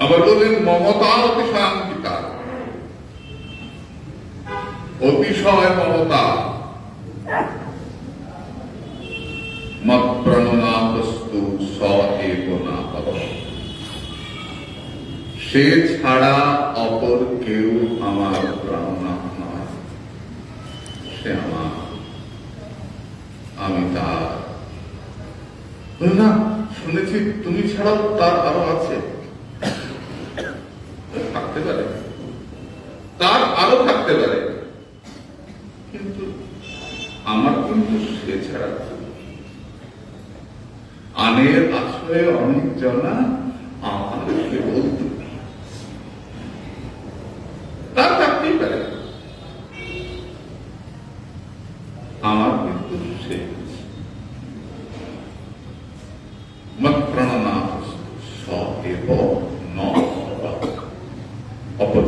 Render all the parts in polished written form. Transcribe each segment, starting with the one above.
আবার বললেন মমতা অতিশয়াঙ্কিতা, অতিশয় মমতা। মৎপ্রাণনাথস্তু স এব নাপর, সে ছাড়া অপর কেউ আমার প্রাণনাথ নয়, সে আমার, আমি তার। না, শুনেছি তুমি ছাড়াও তার আরো আছে। থাকতে পারে, তার আরো থাকতে পারে, কিন্তু আমার কিন্তু সে ছাড়া। আনের আশ্রয়ে অনেক জনা, আমার কেবল তুমি। তার থাকতেই পারে, আমার কিন্তু সে। মৎপ্রাণনাথ স এব ন অপর।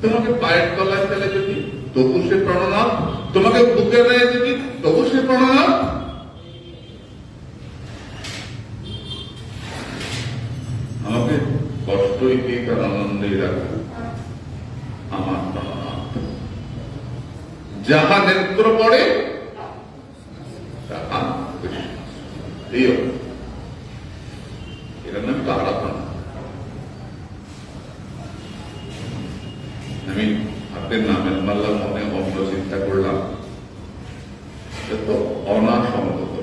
তোমাকে পায়ের তলায় ফেলে যদি, তবু সে প্রাণনাথ। তোমাকে বুকে নেয় যদি, তবু সে প্রাণনাথ। আমাকে কষ্টই দিক আর আনন্দেই রাখো, আমার প্রাণনাথ। যাহা নেত্র পড়ে তাহা কৃষ্ণ। এই এর নাম তো আরাধনা। আমি হাতের নামের মাল্লার মনে অন্য চিন্তা করলাম, তো অনাসঙ্গত।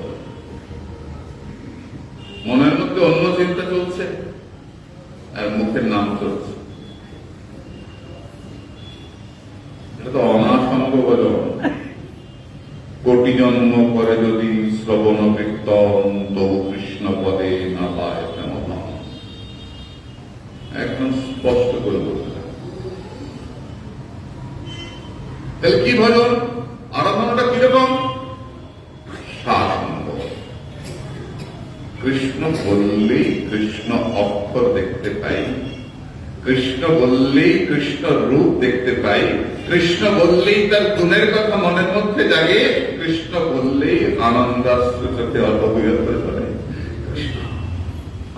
মনের মধ্যে অন্য চিন্তা চলছে আর মুখের নাম চলছে, এটা তো অনাসঙ্গ বলে। কোটি জন্ম করে যদি শ্রবণ কীর্তন, তবু কৃষ্ণ পদে না পায় কেমন, একদম স্পষ্ট করে বলতে। তাহলে কি ভজন? আরাধনাটা কিরকম? সাসঙ্গ। কৃষ্ণ বললেই কৃষ্ণ অক্ষর দেখতে পাই, কৃষ্ণ বললেই কৃষ্ণ রূপ দেখতে পাই, কৃষ্ণ বললেই তার গুণের কথা মনের মধ্যে জাগে, কৃষ্ণ বললেই আনন্দাশ্রু চোখে অল্পবিহত করে। কৃষ্ণ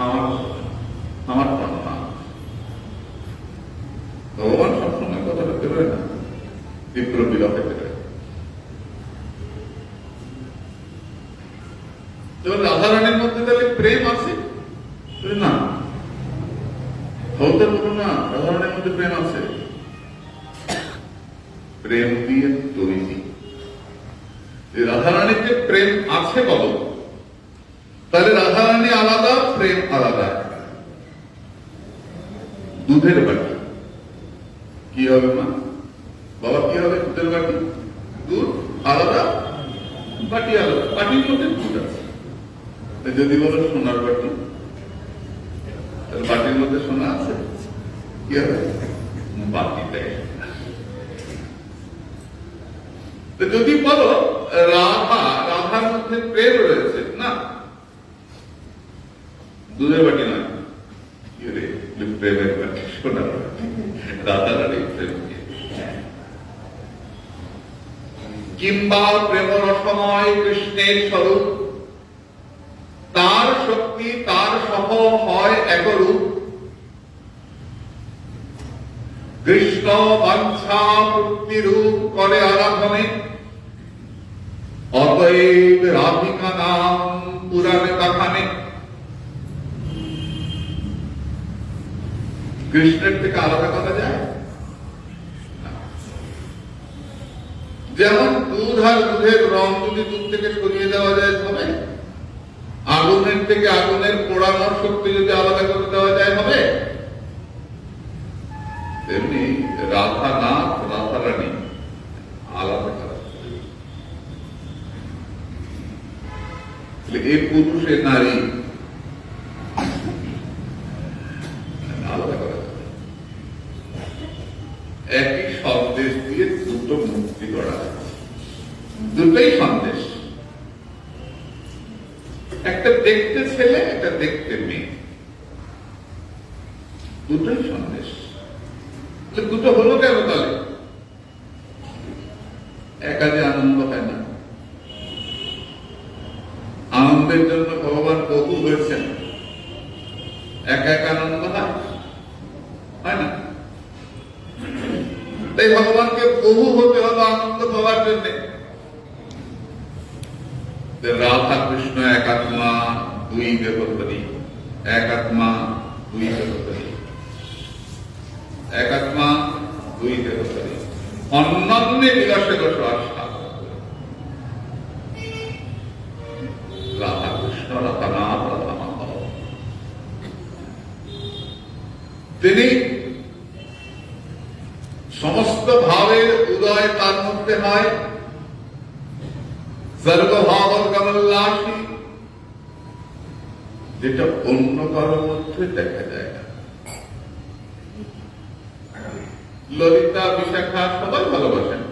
আমার, আমার প্রাণনাথ। ভগবান সবসময় কথাটা বেরোয় না, তীব্র বিরহে বেরোয়। রাধারানীর মধ্যে তাহলে প্রেম আছে না? হতে বলো না, রাধারানীর মধ্যে প্রেম আছে। প্রেম দিয়ে তৈরি। রাধারানীতে প্রেম আছে বলো, তাহলে রাধারানী আলাদা, প্রেম আলাদা। দুধের বাটি কি হবে মা? বাবা কি হবে? দুধের বাটি, দুধ আলাদা, বাটি আলাদা। বাটির মধ্যে দুধ আছে। যদি বলো সোনার বাটি, তাহলে বাটির মধ্যে সোনা আছে, কি হবে? বাটিটাই। যদি বলো রাধার মধ্যে প্রেম রয়েছে, না, দুধের বাটি নয়, কি রে প্রেমের বাটি, সোনার বাটি। রাধারানী প্রেম কিংবা প্রেম রসময় কৃষ্ণের স্বরূপ, তার শক্তি তার সহ হয় একরূপ। কৃষ্ণ বাঞ্ছা মুক্তিরূপ করে আরাধনে, অতএব রাধিকা নাম পুরাণে কাখানে। কৃষ্ণের থেকে আলাদা করা যায়? যেমন দুধ আর দুধের রং যদি দুধ থেকে সরিয়ে দেওয়া যায় হবে? আগুনের থেকে আগুনের পোড়ানোর শক্তি যদি আলাদা করে দেওয়া যায় হবে? তেমনি রাধানাথ রাধারানী আলাদা করা। এই পুরুষ এ নারী আলাদা করা। একই সন্দেশ দিয়ে দুটো মুক্তি করা, দুটোই সন্দেশ। একটা দেখতে ছেলে, একটা দেখতে মেয়ে, দুটোই সন্দেশ। দুটো হলো কেন তাহলে? একা যে আনন্দ হয় না, আনন্দের জন্য ভগবান বহু বহু হয়েছেন, এক এক আনন্দ হয় না? তাই ভগবানকে বহু হতে হলো আনন্দ পাওয়ার জন্য। রাধা কৃষ্ণ এক আত্মা দুই দেহধারী, এক আত্মা দুই দেহধারী, এক আত্মা দুই দেহধারী, অন্যান্য বিলাসে রস আশা। রাধা কৃষ্ণ রাধানাথ রাধা মাধব, তিনি সমস্ত ভাবের উদয় তার মধ্যে হয়, সর্বভাবগমোল্লাসী, যেটা অন্য কারোর মধ্যে দেখা যায় না। ললিতা বিশাখা সবাই ভালোবাসেন,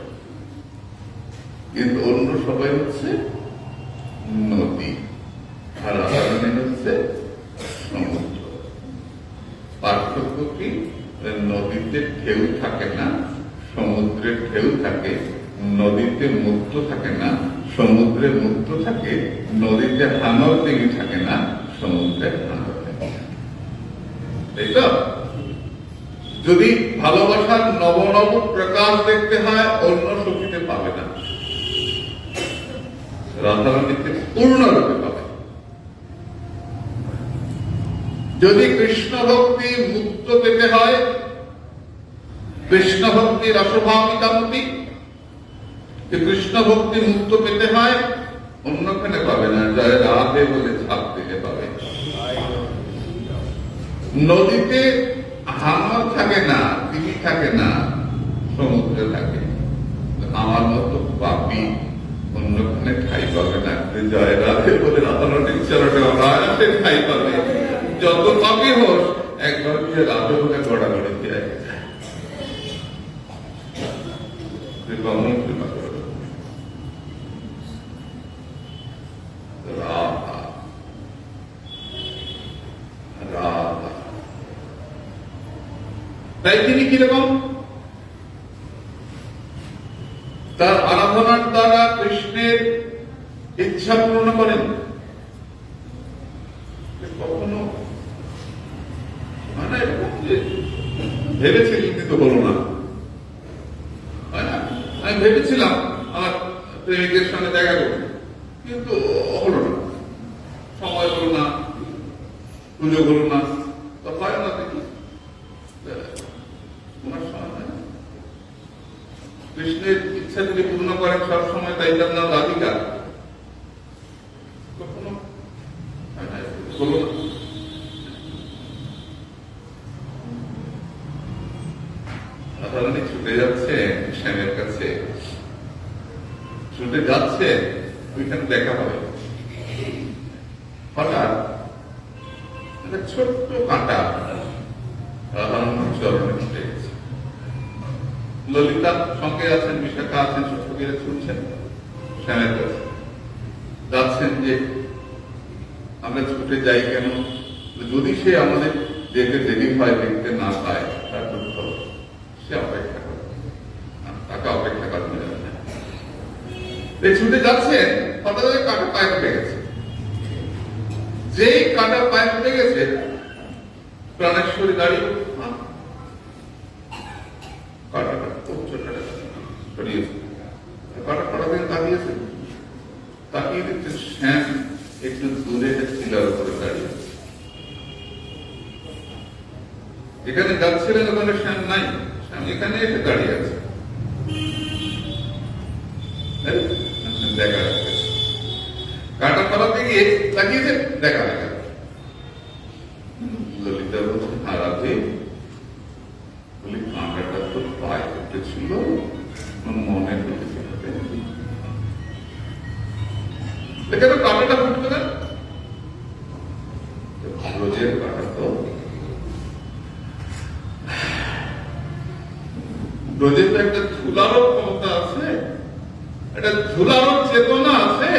কিন্তু অন্য সবাই হচ্ছে নদী, আর রাধারানী হচ্ছে সমুদ্র। পার্থক্য কি? নদীতে ঢেউ থাকে না, সমুদ্রের ঢেউ থাকে। নদীতে মুক্ত থাকে না, সমুদ্রে মুক্ত থাকে। নদীতে হাঙর ডিঙি থাকে না, সমুদ্রে হাঙর থাকে। তাই তো? যদি ভালোবাসার নব নব প্রকাশ দেখতে হয়, অন্য শক্তিতে পাবে না, রাধারানীতে পূর্ণরূপে পাবে। যদি কৃষ্ণ ভক্তি মুক্ত পেতে হয়, কৃষ্ণ ভক্তি রসভাবিতামতি, কৃষ্ণ ভক্তি মুক্ত পেতে হয়, অন্যখানে পাবে না, জয় রাধে বলে ছাপ দিলে পাবে। নদীতে হাঙর থাকে না, তিমি থাকে না, সমুদ্রে থাকে। আমার মতো পাপি অন্যখানে ঠাই পাবে না, জয় রাধে বলে রাধারানীর চরণে অনায়াসে ঠাই পাবে। যত পাপি হোস, একবার গিয়ে রাধে বলে গড়াগড়ি দিয়ে রাধা রাধা। তাই তিনি কিরকম? তার আরাধনার দ্বারা কৃষ্ণের ইচ্ছা পূর্ণ করেন। কখনো মানে ভেবেছিলেন কিন্তু হলো না। আমি ভেবেছিলাম আমার প্রেমিকের সঙ্গে দেখা করবো, কিন্তু হলো না, সময় হলো না, সুযোগ হলো না, তো হয় না। দেখি কৃষ্ণের ইচ্ছা যদি পূর্ণ করেন সবসময়, তাই তার নাম রাধিকা। কখনো হলো না। রাধারানী ছুটে যাচ্ছে শ্যামের কাছে, ছুটে যাচ্ছে, ওইখানে দেখা হবে। হঠাৎ একটা ছোট্ট কাঁটা রাধারানীর চরণে ছুটে গেছে। ললিতা সঙ্গে আছেন, বিশাখা আছেন, ছোট্ট ছুটছেন শ্যামের কাছে, যাচ্ছেন যে আমরা ছুটে যাই কেন? যদি সে আমাদের যেতে দেরি হয়, দেখতে না পায়, তার দুঃখ, সে অপেক্ষা করে, তাকে অপেক্ষা করানো যাবে না। ছুটে যাচ্ছেন, হঠাৎ কাটা পায়ে উঠে গেছে। যেই কাটা পায়ে উঠে গেছে, প্রাণেশ্বরী দাঁড়িয়ে কাটাটা খুব ছোটটা সরিয়েছে। কাটা দিন তাকিয়েছে, তাকিয়ে দেখছে শ্যাম একটু দূরে টিলার উপরে দাঁড়িয়ে। যেখানে যাচ্ছিলেন ওখানে শ্যাম নাই, শ্যাম এখানে এসে দাঁড়িয়ে আছে। দেখা যাচ্ছে কাটা পাড়াতে গিয়ে তাকিয়েছে, দেখা দেখা। ললিতা বলছে, হারাতে বলি কাঁটাটা তো পায়ে উঠেছিল, মনে হয়েছে এখানে কাঁটাটা ফুটবে না। রোজের কাঁটা তো রোজের তো একটা ঝুলারও ক্ষমতা আছে, একটা ঝুলারও চেতনা আছে।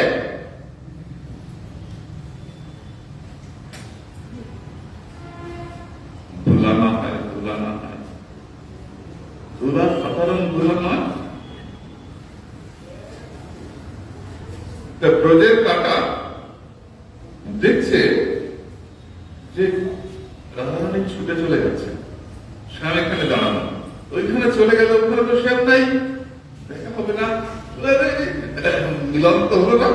ঝুলানো হয়, ঝুলানো হয়, ঝুলা সাধারণ ঝুলা নয়। ব্রজের কাঁটা দেখছে যে রাধারানী ছুটে চলে যাচ্ছে, শ্যাম এখানে দাঁড়ানো, ওইখানে চলে গেল, ওখানে তো শ্যাম নাই, দেখা হবে না, মিলন তো হলো না,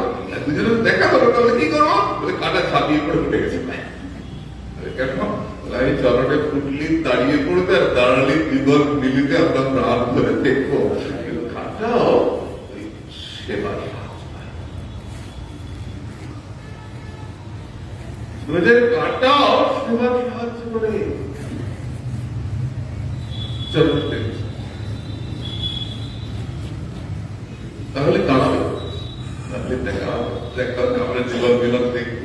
দুজনের দেখা হলো, তাহলে কি করবো, কাটা ছাপিয়ে পড়ে উঠে গেছে। কেন চরণে ফুটলি দাঁড়িয়ে পড়বে, আর দাঁড়ালে বিগত মিলিতে আমরা প্রাণ ধরে দেখবো, কাটাও সেবার কাটাও সেবার সাহায্য করে তাহলে দাঁড়াবে, তাহলে দেখা আমরা জীবন মিলন দেখব।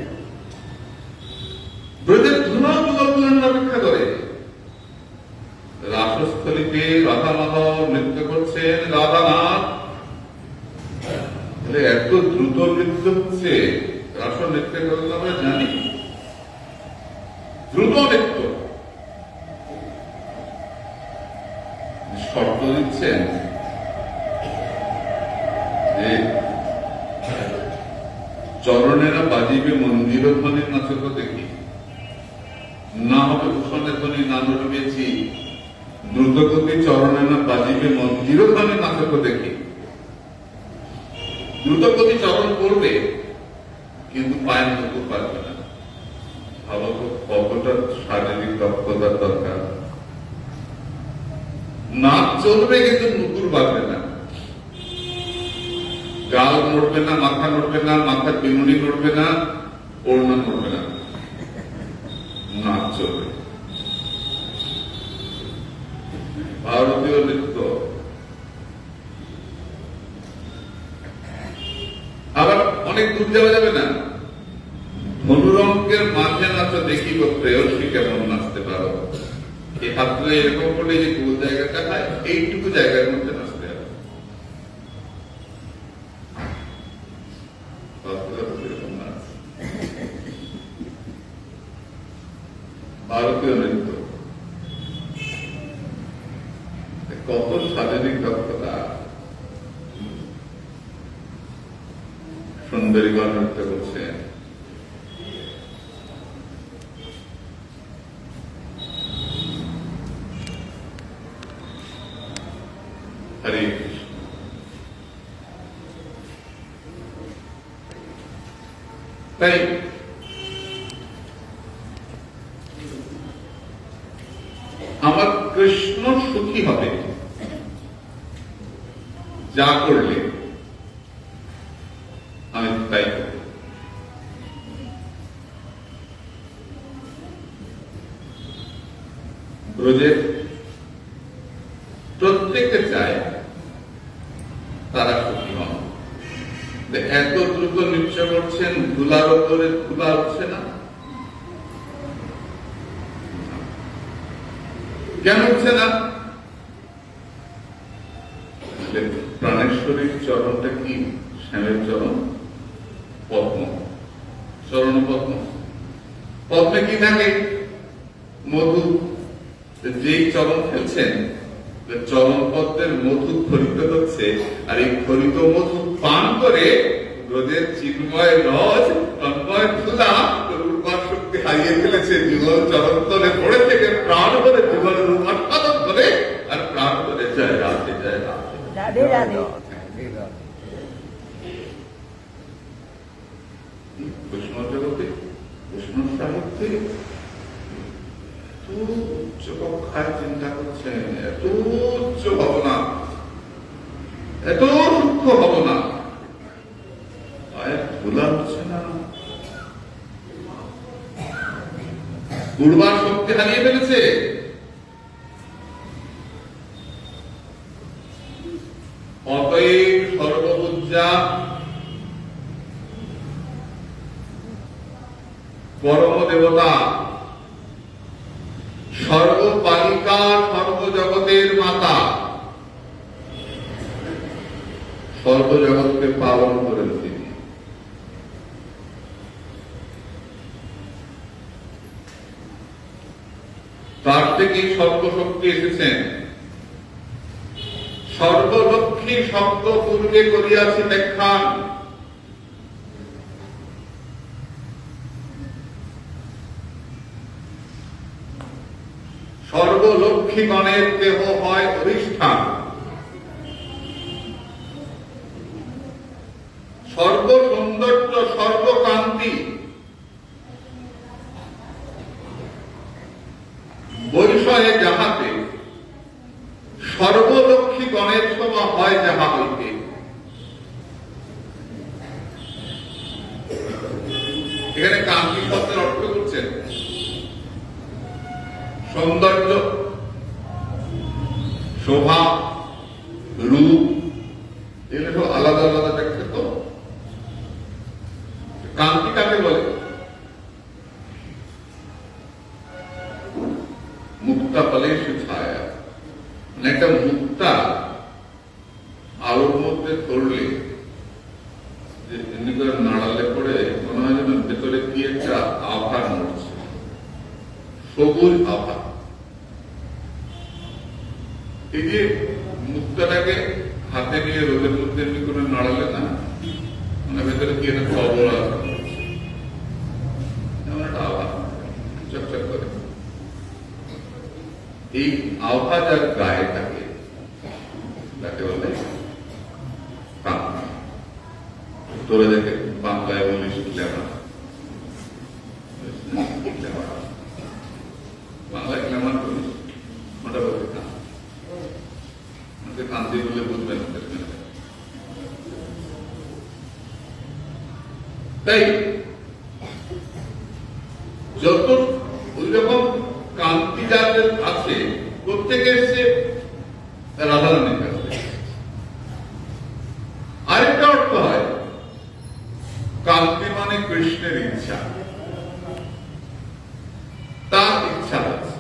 ব্রজের ধুলা যুগল অপেক্ষা করে, রাসস্থলীতে রাধা মাধব নৃত্য করছেন, রাধানাথ এত দ্রুত নৃত্য হচ্ছে, রাস নৃত্য করলে আমরা জানি দ্রুত নৃত্য, শর্ত দিচ্ছেন যে চরণেরা বাজিবে মন্দির ধ্বনির নাচক দেখি, না হবে ভূষণের ধ্বনি না নড়িবেছি, দ্রুতগতি চরণেরা বাজিবে মন্দির ধ্বনির নাচক দেখি। দ্রুতগতি চরণ করবে কিন্তু পায়ের মতো পারবে না। ভালো কতটা শারীরিক দক্ষতার দরকার। নাচ চলবে কিন্তু নুপুর বাঁধবে না, গাল নড়বে না, মাথা নড়বে না, মাথার বিনুনি নড়বে না, ওড়না নড়বে না, নাচ চলবে। ভারতীয় নৃত্য আবার অনেক দূর যাওয়া যাবে না, মনোরঙ্গের মাঝে নাচা দেখি প্রেয়সী কেমন নাচতে পারো, এই হাতটা এরকম করে যে কোন জায়গাটা হয় এইটুকু জায়গার মধ্যে নাচতে হবে। ভারতীয় নৃত্য কত শারীরিক দক্ষতা, সুন্দরীগণ নৃত্য করছে, হরে তাই আমার কৃষ্ণ সুখী হবে যা করলে আমি তাই করব। ব্রজের প্রত্যেকে চায় তারা সুখী হন। এত দ্রুত নৃত্য করছেন, ধুলার উপরে ধুলা উঠছে না, কেন উঠছে না? প্রাণেশ্বরীর চরণটা কি? শ্যামের চরণ পদ্ম, চরণ পদ্ম, পদ্মে কি থাকে? মধু। যেই চরণ ফেলছেন চরণ পদ্মের মধু খরিত হচ্ছে, আর এই খরিত মধু পান করে ব্রজের চিন্ময় রস তন্ময় ধুলা রূপার শক্তি হারিয়ে ফেলেছে, জীবন চরণ তলে পড়ে থেকে প্রাণ করে জীবন রূপাৎপাদন করে, আর প্রাণ করে জয় রাধে জয় রাধে রাধে রাধে। কৃষ্ণ জগতে কৃষ্ণ সাহিত্যে উচ্চ কক্ষায় চিন্তা করছেন, এত উচ্চ ভাবনা, এত সূক্ষ্ম ভাবনা, ধুলা হচ্ছে না, পূর্বার শক্তি হারিয়ে ফেলেছে। অতএব সর্বপূজ্যা পরম দেবতা, সর্বপালিকা, সর্বজগতের মাতা, সর্বজগৎকে পালন করেন তিনি। তার থেকেই সর্বশক্তি এসেছেন। সর্বলক্ষ্মী শব্দ পূর্বে করিয়াছি ব্যাখ্যান, সর্বলক্ষ্মীগণের দেহ হয় অধিষ্ঠান, সর্বসৌন্দর্য সর্বকান্তি বৈষয়ে যাহাতে সর্বলক্ষ্মীগণের সভা হয় যাহা হইতে। এখানে কান্তি শব্দের অর্থ করছেন সৌন্দর্য, শোভা, রূপ, এগুলো সব আলাদা আলাদা দেখছে। তো কান্তি কাকে বলে? মুক্তা ফলে সে ছায়া, মানে একটা মুক্তা আলোর মধ্যে ধরলে এমনি করে নাড়ালে পরে মনে হয় যেন ভেতরে কি একটা আভা নড়ছে, সবুজ আভা। এই যে মুক্তাটাকে হাতে নিয়ে রোদের মধ্যে এমনি করে নাড়ালে না, মানে ভেতরে কি একটা খবর আভা নড়ছে, এমন একটা আভা চকচক করে। এই আভা যার গায়ে থাকে তাকে বলে কান্তি। তোরা দেখে বাংলায় বলিস গ্ল্যামার, বাংলায় গ্ল্যামার বলিস, ওটা বলতে কান্তি, কান্তি বলে বুঝবেন। তাই যত ওই রকম কান্তি যাদের আছে প্রত্যেকে এসছে রাধারানীর কাছে। আরেকটা অর্থ হয় কান্তি মানে কৃষ্ণের ইচ্ছা, তার ইচ্ছা আছে।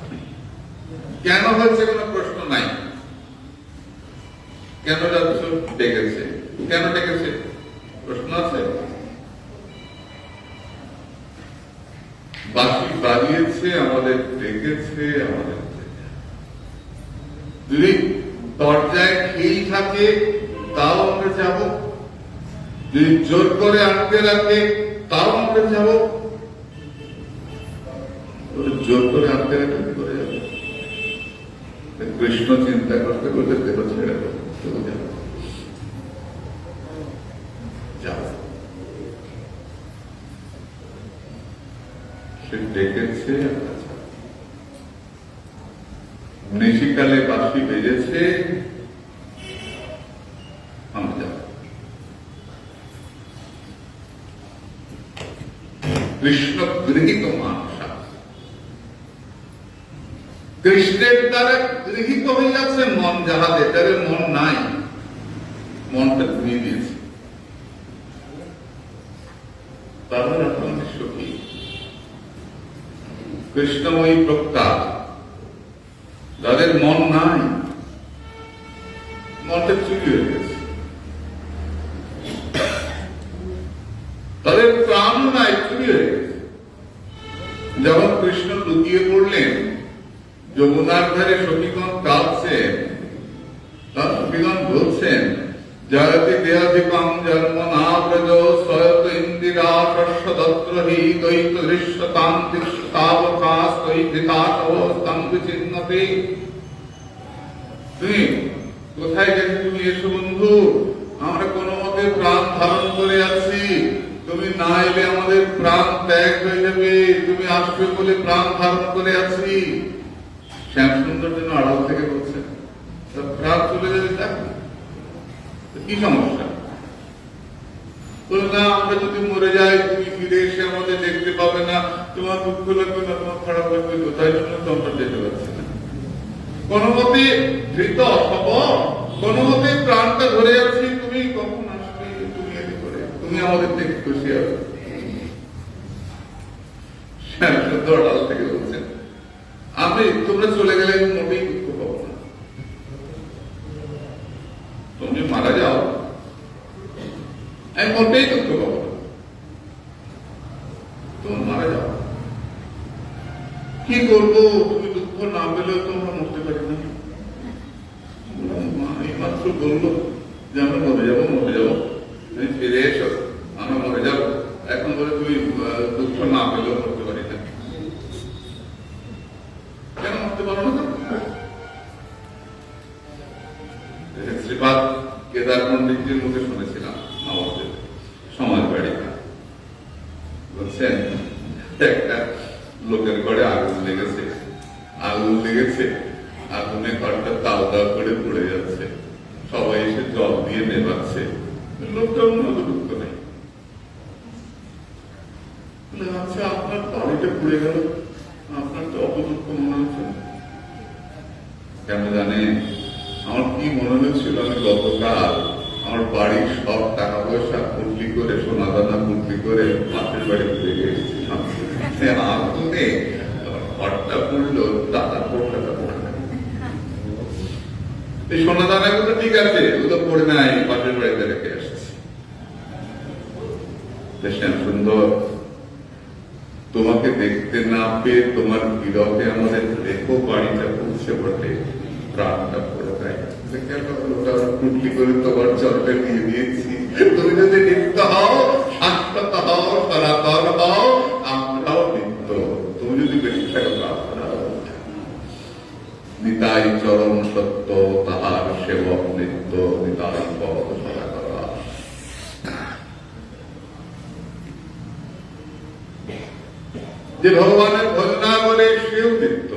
কেন হয়েছে কোনো প্রশ্ন নাই, কেন যাচ্ছ ডেকেছে, কেন ডেকেছে প্রশ্ন আছে? বাঁশি বাজিয়েছে আমাদের, ডেকেছে আমাদের। যদি দরজায় খেই থাকে তাও আমরা যাব, যদি জোর করে আটকে রাখে তাও আমরা যাব। জোর করে আটকে রাখে কি করে যাবে? কৃষ্ণ চিন্তা করতে করতে দেহ ছেড়ে দেবো, যাও। সে ডেকেছে, নিশিকালে বাঁশি বেজেছে, আমরা যাব। কৃষ্ণ গৃহীত মানসা, কৃষ্ণের দ্বারা গৃহীত হইয়াছে মন, যাহাদের যাদের মন নাই, মনটা ধুয়ে দিয়েছে। তারা আপনাদের সখী কৃষ্ণময়ী প্রক্তার, যাদের মন নাই, মনটা চুরি হয়ে গেছে, তাদের প্রাণ নাই, চুরি হয়ে গেছে। যখন কৃষ্ণ লুকিয়ে পড়লেন যমুনার ধারে, সখীগণ কাঁদছেন, তার সখীগণ বলছেন জয়তি দেহাধিকং জন্ম না ব্রজ সয়ত ইন্দিরা শস্য হি দ্বৈত দৃশ্যতাং দৃশ্যতাবকাশ দৈধিকাশবস্তং বিচিন্নতে। তুমি কোথায় গেছো? তুমি এসো বন্ধু, আমরা কোনো মতে প্রাণ ধারণ করে আছি, তুমি না এলে আমাদের প্রাণ ত্যাগ হয়ে যাবে, তুমি আসবে বলে প্রাণ ধারণ করে আছি। শ্যামসুন্দর যেন আড়াল থেকে বলছেন প্রাণ চলে যাবে, দেখো কি সমস্যা? না, আমরা যদি মরে যাই তুমি ফিরে এসে আমাদের দেখতে পাবে না, তোমার দুঃখ লাগবে না, তোমার খারাপ লাগবে, কোথায় জন্য তো আমরা যেতে পারছি না। কোন মতে ধৃত অসবর, কোন মতে প্রাণটা ধরে আছি, তুমি কখন আসবে, তুমি এতে করে, তুমি আমাদের থেকে খুশি হবে। শ্যামসুন্দর আড়াল থেকে বলছেন আমি, তোমরা চলে গেলে মোটেই দুঃখ পাবো না, তুমি মারা যাও আমি মোটেই দুঃখ পাবো না, তুমি মারা যাও। কি করবো, তুমি দুঃখ না পেলেও তোমরা মরতে পারি না। এই মাত্র বললো যে আমরা মরে যাবো, মরে যাবো, তুমি ফিরে এসো, আমরা মরে যাবো। এখন বলে তুমি দুঃখ না পেলেও মরতে পারি না, কেন মরতে পারো না? বাণিজ্যের মুখে শুনেছিলাম আমাদের সমাজ বাড়িটা, বুঝছেন? একটা লোকের ঘরে আগুন লেগেছে, আগুনে ঘরটা তাও তাও করে পড়ে যাচ্ছে, সবাই এসে জল দিয়ে নেবাচ্ছে, লোকটা মনোযুক্ত নেই। আচ্ছা, আপনার বাড়িটা পুড়ে গেল, আপনার তো অপযুক্ত মনে হচ্ছে কেন জানেন? আমার কি মনে হচ্ছিল, আমি গতকাল আমার বাড়ির সব টাকা পয়সা পুটলি করে, সোনা দানা পুটলি করে পাশের বাড়ি ঘুরে গিয়েছিলাম, আগুনে ঘরটা পুড়লো, দাদা পোড়াটা পড়ে নাই। এই সোনা দানা গুলো ঠিক আছে, ওগুলো পড়ে নাই, পাশের বাড়িতে রেখে আসছি। শ্যাম সুন্দর, তোমাকে দেখতে না পেয়ে তোমার বিরহে আমাদের রেখো বাড়িটা পৌঁছে বটে, প্রাণটা পড়ে যায়। টুটলি করে তোমার চরটা দিয়ে দিয়েছি, তুমি যদি নিত্য হও, শাশ্বত হও, সনাতন হও, আমরাও নিত্য। তুমি যদি বেশি থাকো, আমরাও নিতাই চরম সত্য, তাহার সেবক নিত্য, নিতাই পদ সদা করা। যে ভগবানের ভজনা বলে সেও নিত্য,